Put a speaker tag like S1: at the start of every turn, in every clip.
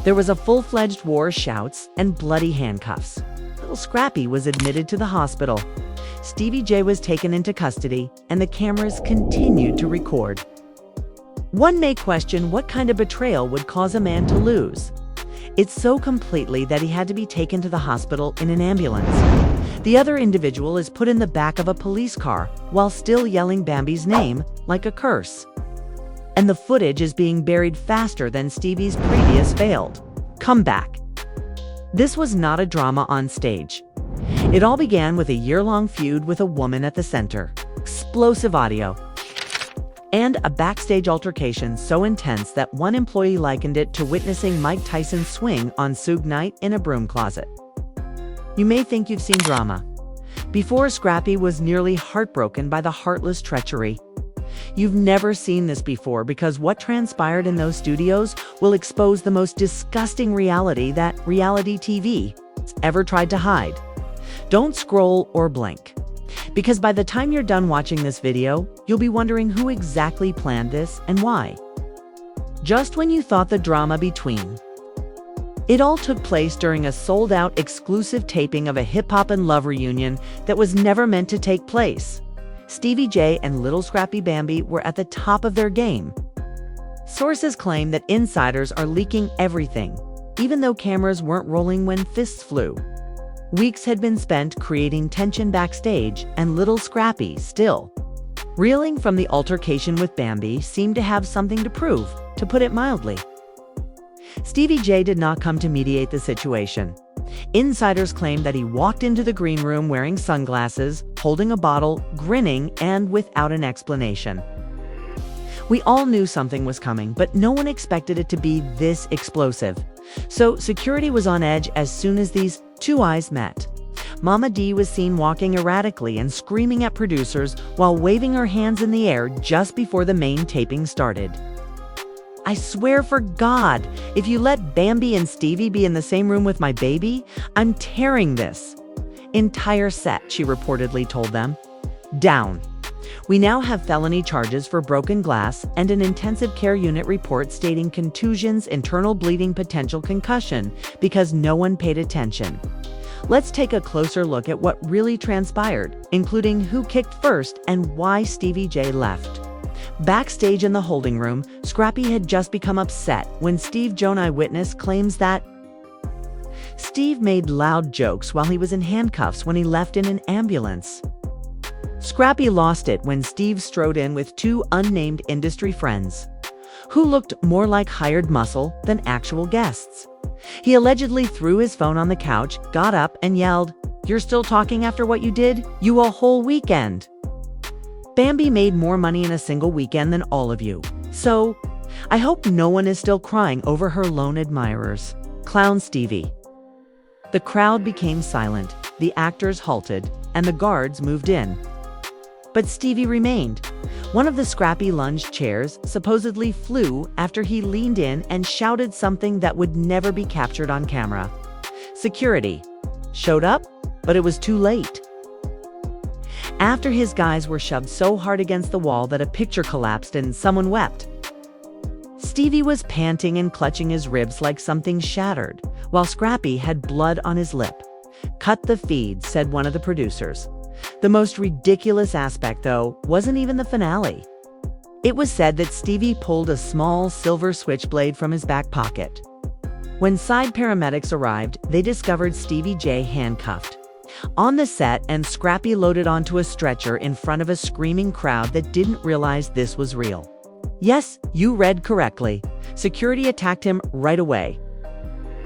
S1: There was a full-fledged war of shouts and bloody handcuffs. Lil Scrappy was admitted to the hospital. Stevie J was taken into custody, and the cameras continued to record. One may question what kind of betrayal would cause a man to lose. It's so completely that he had to be taken to the hospital in an ambulance. The other individual is put in the back of a police car while still yelling Bambi's name like a curse. And the footage is being buried faster than Stevie's previous failed comeback. This was not a drama on stage. It all began with a year-long feud with a woman at the center, explosive audio, and a backstage altercation so intense that one employee likened it to witnessing Mike Tyson swing on Suge Knight in a broom closet. You may think you've seen drama. Before, Scrappy was nearly heartbroken by the heartless treachery. You've never seen this before because what transpired in those studios will expose the most disgusting reality that reality TV has ever tried to hide. Don't scroll or blink, because by the time you're done watching this video, you'll be wondering who exactly planned this and why. Just when you thought the drama between. It all took place during a sold-out exclusive taping of a hip-hop and love reunion that was never meant to take place. Stevie J and Lil Scrappy Bambi were at the top of their game. Sources claim that insiders are leaking everything, even though cameras weren't rolling when fists flew. Weeks had been spent creating tension backstage, and Lil Scrappy, still reeling from the altercation with Bambi, seemed to have something to prove, to put it mildly. Stevie J did not come to mediate the situation. Insiders claim that he walked into the green room wearing sunglasses, holding a bottle, grinning, and without an explanation. We all knew something was coming, but no one expected it to be this explosive. So security was on edge as soon as these two eyes met. Mama D was seen walking erratically and screaming at producers while waving her hands in the air just before the main taping started. I swear for God, if you let Bambi and Stevie be in the same room with my baby, I'm tearing this entire set, she reportedly told them. Down. We now have felony charges for broken glass and an intensive care unit report stating contusions, internal bleeding, potential concussion because no one paid attention. Let's take a closer look at what really transpired, including who kicked first and why Stevie J left. Backstage in the holding room, Scrappy had just become upset when Steve J, eyewitness, claims that Steve made loud jokes while he was in handcuffs when he left in an ambulance. Scrappy lost it when Steve strode in with two unnamed industry friends, who looked more like hired muscle than actual guests. He allegedly threw his phone on the couch, got up, and yelled, "You're still talking after what you did? You a whole weekend." Bambi made more money in a single weekend than all of you. So, I hope no one is still crying over her lone admirers. Clown Stevie. The crowd became silent, the actors halted, and the guards moved in. But Stevie remained. One of the Scrappy lounge chairs supposedly flew after he leaned in and shouted something that would never be captured on camera. Security showed up, but it was too late. After his guys were shoved so hard against the wall that a picture collapsed and someone wept. Stevie was panting and clutching his ribs like something shattered, while Scrappy had blood on his lip. "Cut the feed," said one of the producers. The most ridiculous aspect, though, wasn't even the finale. It was said that Stevie pulled a small silver switchblade from his back pocket. When side paramedics arrived, they discovered Stevie J handcuffed on the set and Scrappy loaded onto a stretcher in front of a screaming crowd that didn't realize this was real. Yes, you read correctly. Security attacked him right away,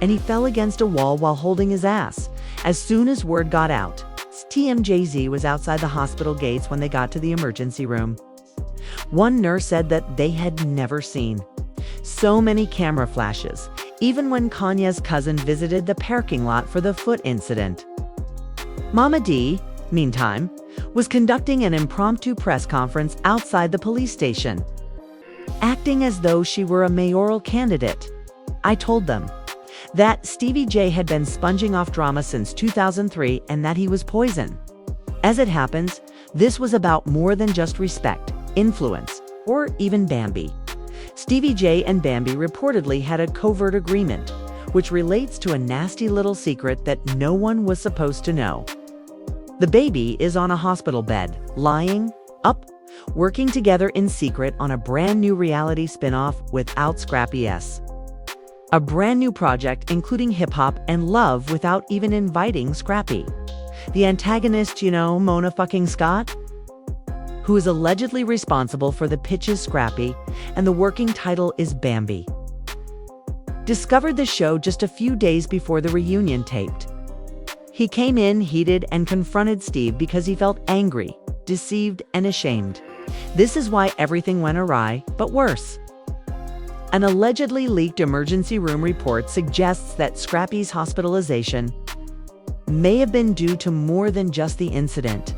S1: and he fell against a wall while holding his ass. As soon as word got out, TMJZ was outside the hospital gates when they got to the emergency room. One nurse said that they had never seen so many camera flashes, even when Kanye's cousin visited the parking lot for the foot incident. Mama D, meantime, was conducting an impromptu press conference outside the police station, acting as though she were a mayoral candidate. I told them that Stevie J had been sponging off drama since 2003 and that he was poison. As it happens, this was about more than just respect, influence, or even Bambi. Stevie J and Bambi reportedly had a covert agreement, which relates to a nasty little secret that no one was supposed to know. The baby is on a hospital bed, lying up, working together in secret on a brand new reality spin-off without Scrappy S. A brand new project including hip-hop and love without even inviting Scrappy. The antagonist, Mona fucking Scott, who is allegedly responsible for the pitches Scrappy, and the working title is Bambi. Discovered the show just a few days before the reunion taped. He came in heated and confronted Steve because he felt angry, deceived, and ashamed. This is why everything went awry, but worse. An allegedly leaked emergency room report suggests that Scrappy's hospitalization may have been due to more than just the incident.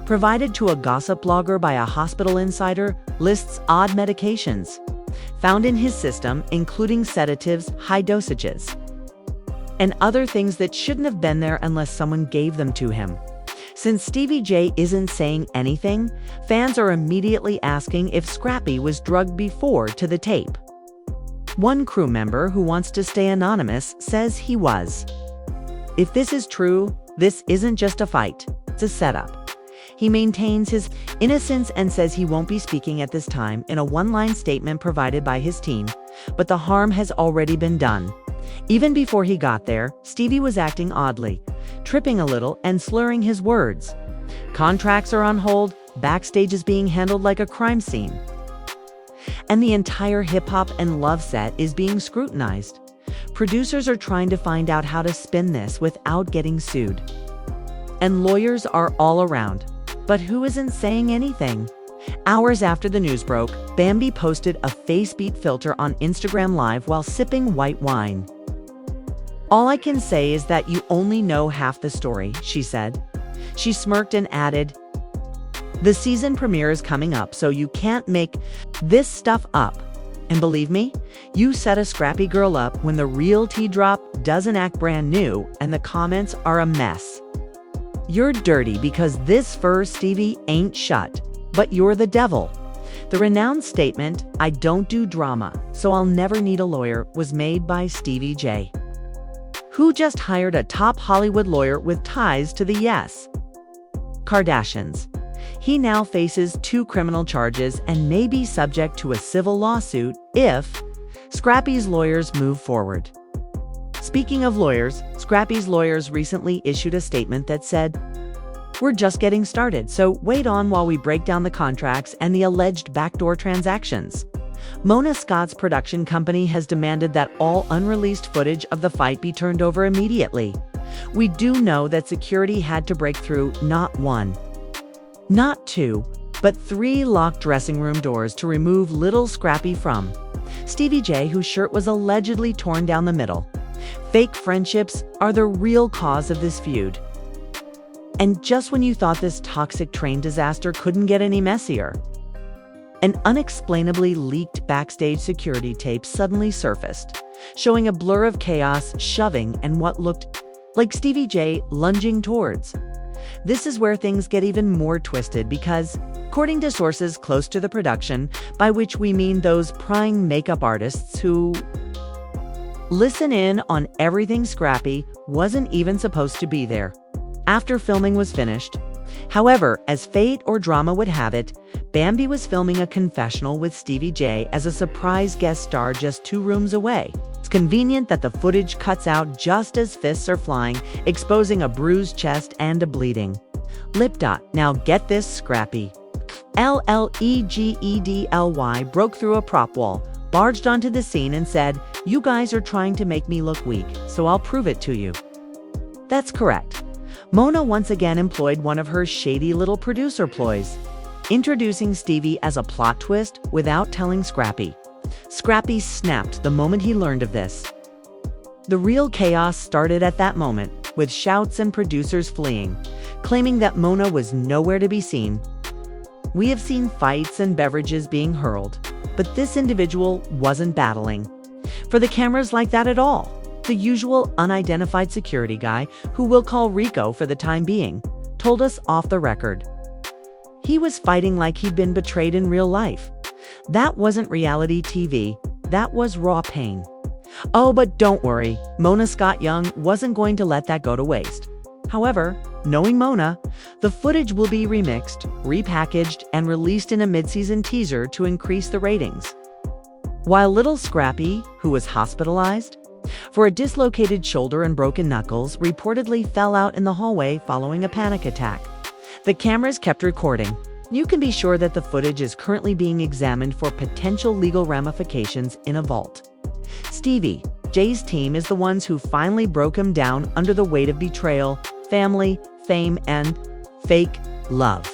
S1: Provided to a gossip blogger by a hospital insider, lists odd medications found in his system, including sedatives, high dosages, and other things that shouldn't have been there unless someone gave them to him. Since Stevie J isn't saying anything, fans are immediately asking if Scrappy was drugged before to the tape. One crew member who wants to stay anonymous says he was. If this is true, this isn't just a fight, it's a setup. He maintains his innocence and says he won't be speaking at this time in a one-line statement provided by his team, but the harm has already been done. Even before he got there, Stevie was acting oddly, tripping a little and slurring his words. Contracts are on hold, backstage is being handled like a crime scene. And the entire hip-hop and love set is being scrutinized. Producers are trying to find out how to spin this without getting sued. And lawyers are all around. But who isn't saying anything? Hours after the news broke, Bambi posted a face beat filter on Instagram Live while sipping white wine. "All I can say is that you only know half the story," she said. She smirked and added, "The season premiere is coming up, so you can't make this stuff up. And believe me, you set a Scrappy girl up when the real tea drop doesn't act brand new and the comments are a mess. You're dirty because this fur Stevie ain't shut, but you're the devil." The renowned statement, "I don't do drama, so I'll never need a lawyer," was made by Stevie J, who just hired a top Hollywood lawyer with ties to the Kardashians. He now faces 2 criminal charges and may be subject to a civil lawsuit if Scrappy's lawyers move forward. Speaking of lawyers, Scrappy's lawyers recently issued a statement that said, "We're just getting started, so wait on while we break down the contracts and the alleged backdoor transactions." Mona Scott's production company has demanded that all unreleased footage of the fight be turned over immediately. We do know that security had to break through not 1, not 2, but 3 locked dressing room doors to remove Lil Scrappy from Stevie J, whose shirt was allegedly torn down the middle. Fake friendships are the real cause of this feud. And just when you thought this toxic train disaster couldn't get any messier, an unexplainably leaked backstage security tape suddenly surfaced, showing a blur of chaos, shoving, and what looked like Stevie J lunging towards. This is where things get even more twisted because, according to sources close to the production, by which we mean those prying makeup artists who listen in on everything Scrappy wasn't even supposed to be there after filming was finished. However, as fate or drama would have it, Bambi was filming a confessional with Stevie J as a surprise guest star just 2 rooms away. It's convenient that the footage cuts out just as fists are flying, exposing a bruised chest and a bleeding lip. Now get this, Scrappy, Legedly, broke through a prop wall, barged onto the scene and said, "You guys are trying to make me look weak, so I'll prove it to you." That's correct. Mona once again employed one of her shady little producer ploys, introducing Stevie as a plot twist without telling Scrappy. Scrappy snapped the moment he learned of this. The real chaos started at that moment, with shouts and producers fleeing, claiming that Mona was nowhere to be seen. We have seen fights and beverages being hurled, but this individual wasn't battling for the cameras like that at all. The usual unidentified security guy, who we'll call Rico for the time being, told us off the record he was fighting like he'd been betrayed in real life. That wasn't reality TV, that was raw pain. Oh, but don't worry, Mona Scott Young wasn't going to let that go to waste. However, knowing Mona, the footage will be remixed, repackaged, and released in a mid-season teaser to increase the ratings. While Lil Scrappy, who was hospitalized for a dislocated shoulder and broken knuckles, reportedly fell out in the hallway following a panic attack, the cameras kept recording. You can be sure that the footage is currently being examined for potential legal ramifications in a vault. Stevie J's team is the ones who finally broke him down under the weight of betrayal, family, fame, and fake love.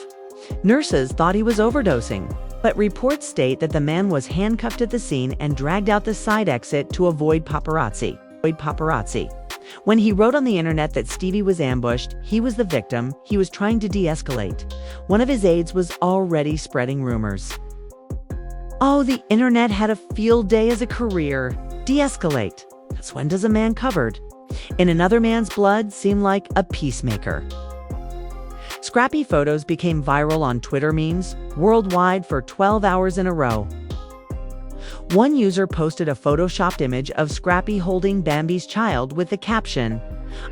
S1: Nurses thought he was overdosing, but reports state that the man was handcuffed at the scene and dragged out the side exit to avoid paparazzi. When he wrote on the internet that Stevie was ambushed, he was the victim, he was trying to de-escalate. One of his aides was already spreading rumors. Oh, the internet had a field day as a career. De-escalate. That's when does a man covered in another man's blood seem like a peacemaker? Scrappy photos became viral on Twitter memes worldwide for 12 hours in a row. One user posted a photoshopped image of Scrappy holding Bambi's child with the caption,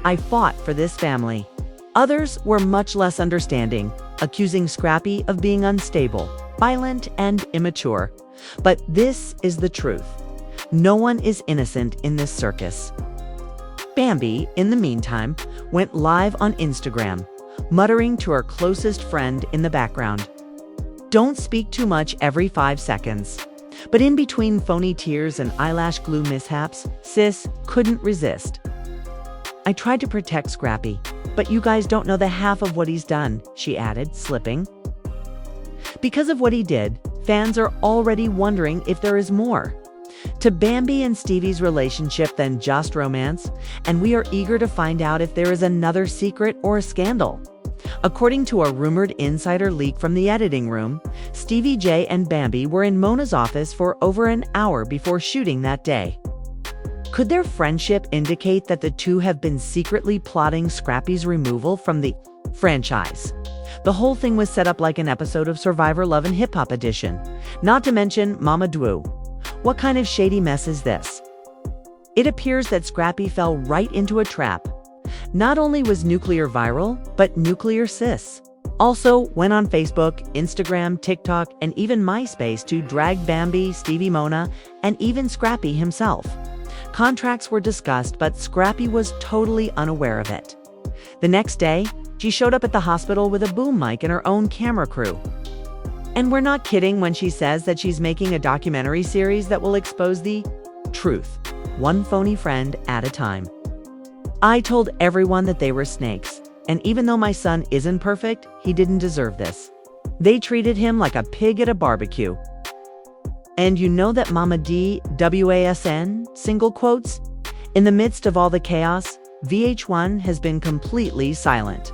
S1: "I fought for this family." Others were much less understanding, accusing Scrappy of being unstable, violent, and immature. But this is the truth. No one is innocent in this circus. Bambi, in the meantime, went live on Instagram, muttering to her closest friend in the background, "Don't speak too much every 5 seconds." But in between phony tears and eyelash glue mishaps, sis couldn't resist. "I tried to protect Scrappy, but you guys don't know the half of what he's done," she added, slipping. Because of what he did, fans are already wondering if there is more to Bambi and Stevie's relationship than just romance, and we are eager to find out if there is another secret or a scandal. According to a rumored insider leak from the editing room, Stevie J and Bambi were in Mona's office for over an hour before shooting that day. Could their friendship indicate that the two have been secretly plotting Scrappy's removal from the franchise? The whole thing was set up like an episode of Survivor Love and Hip Hop Edition, not to mention Mama Dwu. What kind of shady mess is this? It appears that Scrappy fell right into a trap. Not only was Nuclear viral, but Nuclear sis also went on Facebook, Instagram, TikTok, and even MySpace to drag Bambi, Stevie, Mona, and even Scrappy himself. Contracts were discussed, but Scrappy was totally unaware of it. The next day, she showed up at the hospital with a boom mic and her own camera crew. And we're not kidding when she says that she's making a documentary series that will expose the truth, one phony friend at a time. "I told everyone that they were snakes, and even though my son isn't perfect, he didn't deserve this. They treated him like a pig at a barbecue." And you know that Mama D, WASN, single quotes? In the midst of all the chaos, VH1 has been completely silent,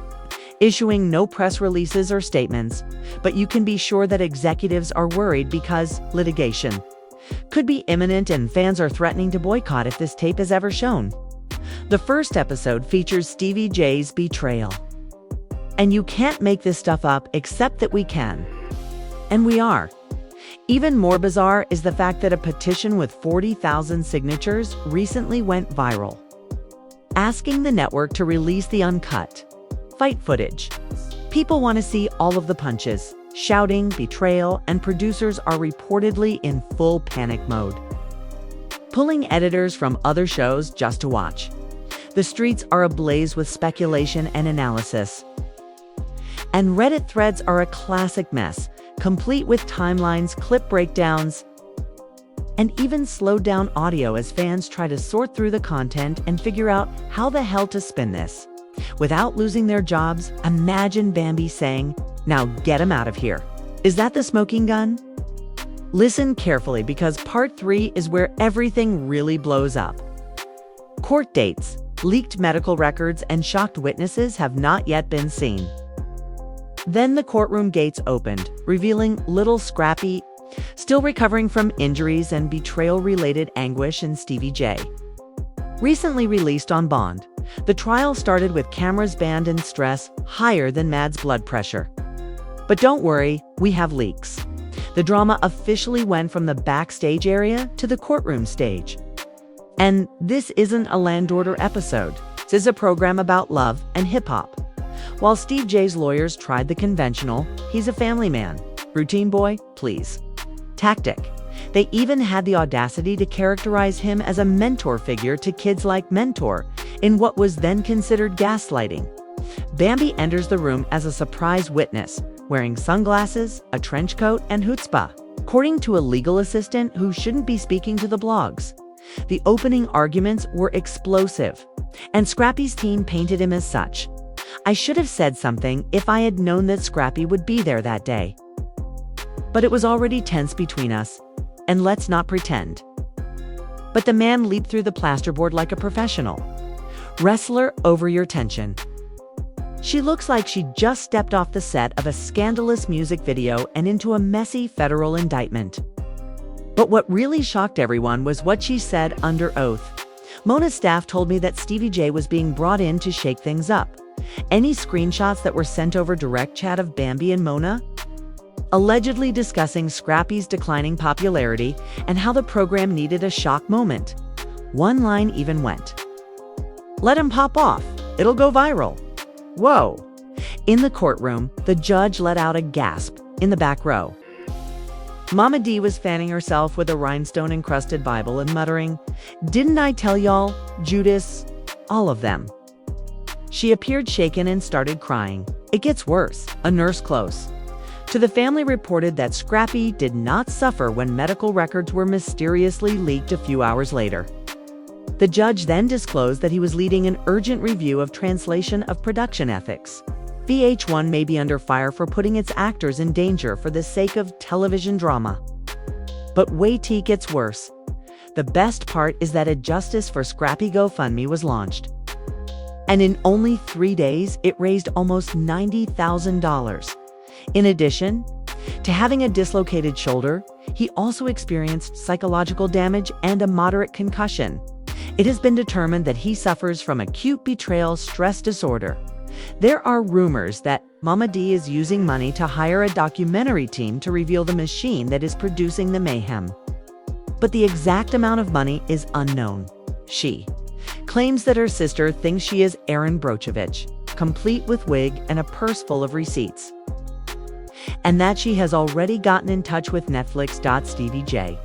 S1: issuing no press releases or statements, but you can be sure that executives are worried because litigation could be imminent and fans are threatening to boycott if this tape is ever shown. The first episode features Stevie J's betrayal. And you can't make this stuff up except that we can. And we are. Even more bizarre is the fact that a petition with 40,000 signatures recently went viral, asking the network to release the uncut fight footage. People want to see all of the punches, shouting, betrayal, and producers are reportedly in full panic mode, pulling editors from other shows just to watch. The streets are ablaze with speculation and analysis. And Reddit threads are a classic mess, complete with timelines, clip breakdowns, and even slowed down audio as fans try to sort through the content and figure out how the hell to spin this without losing their jobs. Imagine Bambi saying, "Now get him out of here." Is that the smoking gun? Listen carefully because part 3 is where everything really blows up. Court dates, leaked medical records, and shocked witnesses have not yet been seen. Then the courtroom gates opened, revealing Lil Scrappy, still recovering from injuries and betrayal-related anguish, and Stevie J, recently released on bond. The trial started with cameras banned and stress higher than Mad's blood pressure. But don't worry, we have leaks. The drama officially went from the backstage area to the courtroom stage. And this isn't a Land Order episode. This is a program about love and hip-hop. While Steve J's lawyers tried the conventional, he's a family man. Routine boy, please. Tactic. They even had the audacity to characterize him as a mentor figure to kids like Mentor, in what was then considered gaslighting. Bambi enters the room as a surprise witness, wearing sunglasses, a trench coat, and chutzpah, according to a legal assistant who shouldn't be speaking to the blogs. The opening arguments were explosive, and Scrappy's team painted him as such. I should have said something if I had known that Scrappy would be there that day. But it was already tense between us, and let's not pretend. But the man leaped through the plasterboard like a professional. Wrestler over your tension. She looks like she just stepped off the set of a scandalous music video and into a messy federal indictment. But what really shocked everyone was what she said under oath. Mona's staff told me that Stevie J was being brought in to shake things up. Any screenshots that were sent over direct chat of Bambi and Mona? Allegedly discussing Scrappy's declining popularity and how the program needed a shock moment. One line even went, "Let him pop off. It'll go viral." Whoa. In the courtroom, the judge let out a gasp in the back row. Mama D was fanning herself with a rhinestone-encrusted Bible and muttering, "Didn't I tell y'all, Judas, all of them?" She appeared shaken and started crying. It gets worse. A nurse close to the family reported that Scrappy did not suffer when medical records were mysteriously leaked a few hours later. The judge then disclosed that he was leading an urgent review of translation of production ethics. VH1 may be under fire for putting its actors in danger for the sake of television drama. But wait till it gets worse. The best part is that a Justice for Scrappy GoFundMe was launched. And in only 3 days, it raised almost $90,000. In addition to having a dislocated shoulder, he also experienced psychological damage and a moderate concussion. It has been determined that he suffers from acute betrayal stress disorder. There are rumors that Mama D is using money to hire a documentary team to reveal the machine that is producing the mayhem. But the exact amount of money is unknown. She claims that her sister thinks she is Aaron Brochovich, complete with wig and a purse full of receipts, and that she has already gotten in touch with Netflix. Stevie J,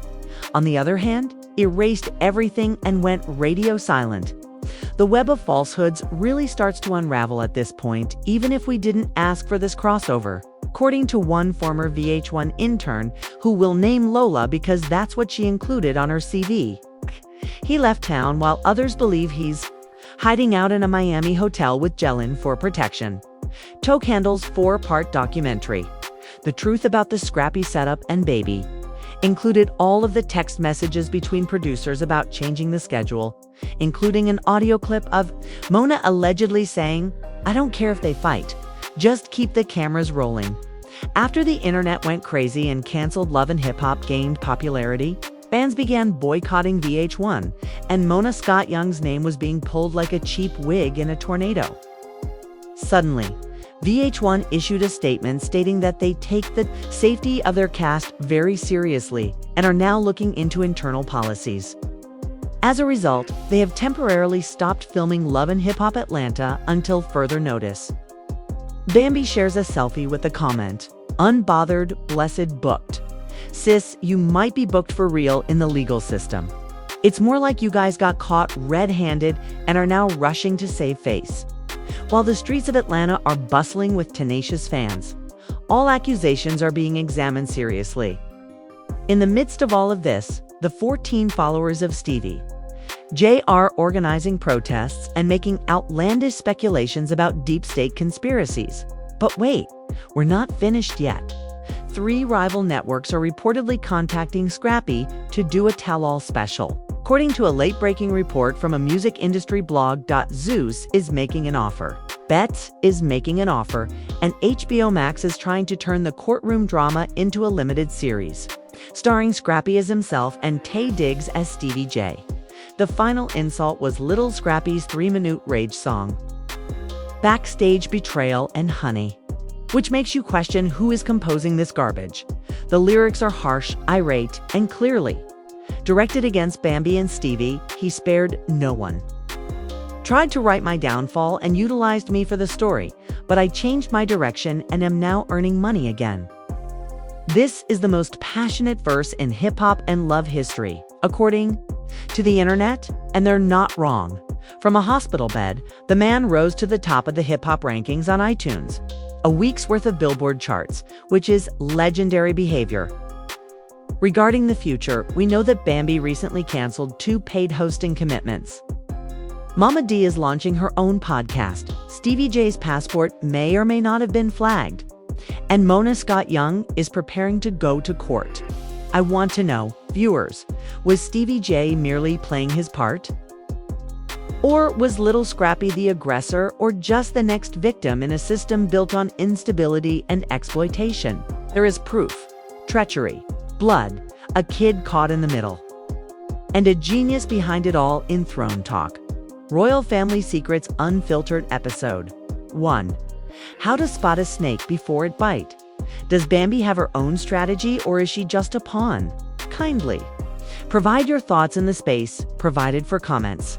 S1: on the other hand, erased everything and went radio silent. The web of falsehoods really starts to unravel at this point, even if we didn't ask for this crossover. According to one former VH1 intern, who will name Lola because that's what she included on her CV. He left town while others believe he's hiding out in a Miami hotel with Jellin for protection. Toke handles 4-part documentary. The truth about the Scrappy setup and baby included all of the text messages between producers about changing the schedule, including an audio clip of Mona allegedly saying, "I don't care if they fight, just keep the cameras rolling." After the internet went crazy and canceled Love and Hip Hop gained popularity, fans began boycotting VH1, and Mona Scott Young's name was being pulled like a cheap wig in a tornado. Suddenly, VH1 issued a statement stating that they take the safety of their cast very seriously and are now looking into internal policies. As a result, they have temporarily stopped filming Love and Hip Hop Atlanta until further notice. Bambi shares a selfie with the comment, "Unbothered, blessed, booked." Sis, you might be booked for real in the legal system. It's more like you guys got caught red-handed and are now rushing to save face. While the streets of Atlanta are bustling with tenacious fans, all accusations are being examined seriously. In the midst of all of this, the 14 followers of Stevie J are organizing protests and making outlandish speculations about deep state conspiracies. But wait, we're not finished yet. 3 rival networks are reportedly contacting Scrappy to do a tell-all special. According to a late-breaking report from a music industry blog, Zeus is making an offer. Bet is making an offer, and HBO Max is trying to turn the courtroom drama into a limited series, starring Scrappy as himself and Taye Diggs as Stevie J. The final insult was Lil Scrappy's 3-minute rage song, Backstage Betrayal and Honey. which makes you question who is composing this garbage. The lyrics are harsh, irate, and clearly directed against Bambi and Stevie. He spared no one. Tried to write my downfall and utilized me for the story, but I changed my direction and am now earning money again. This is the most passionate verse in hip-hop and love history, according to the internet, and they're not wrong. From a hospital bed, the man rose to the top of the hip-hop rankings on iTunes. A week's worth of Billboard charts, which is legendary behavior. Regarding the future, we know that Bambi recently canceled 2 paid hosting commitments. Mama D is launching her own podcast. Stevie J's passport may or may not have been flagged. And Mona Scott Young is preparing to go to court. I want to know, viewers, was Stevie J merely playing his part? Or was Lil Scrappy the aggressor, or just the next victim in a system built on instability and exploitation? There is proof, treachery, blood, a kid caught in the middle, and a genius behind it all in Throne Talk. Royal Family Secrets Unfiltered Episode 1. How to spot a snake before it bites. Does Bambi have her own strategy, or is she just a pawn? Kindly provide your thoughts in the space provided for comments.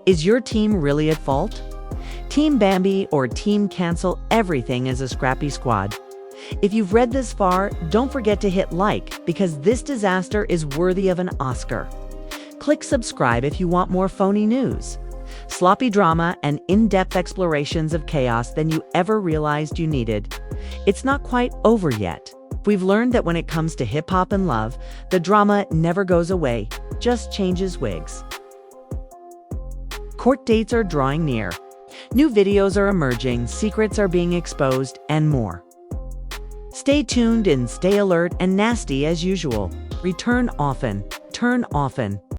S1: Is your team really at fault? Team Bambi or Team Cancel Everything as a Scrappy Squad? If you've read this far, don't forget to hit like, because this disaster is worthy of an Oscar. Click subscribe if you want more phony news, sloppy drama, and in-depth explorations of chaos than you ever realized you needed. It's not quite over yet. We've learned that when it comes to hip-hop and love, the drama never goes away, just changes wigs. Court dates are drawing near. New videos are emerging, secrets are being exposed, and more. Stay tuned and stay alert and nasty as usual. Return often. Turn often.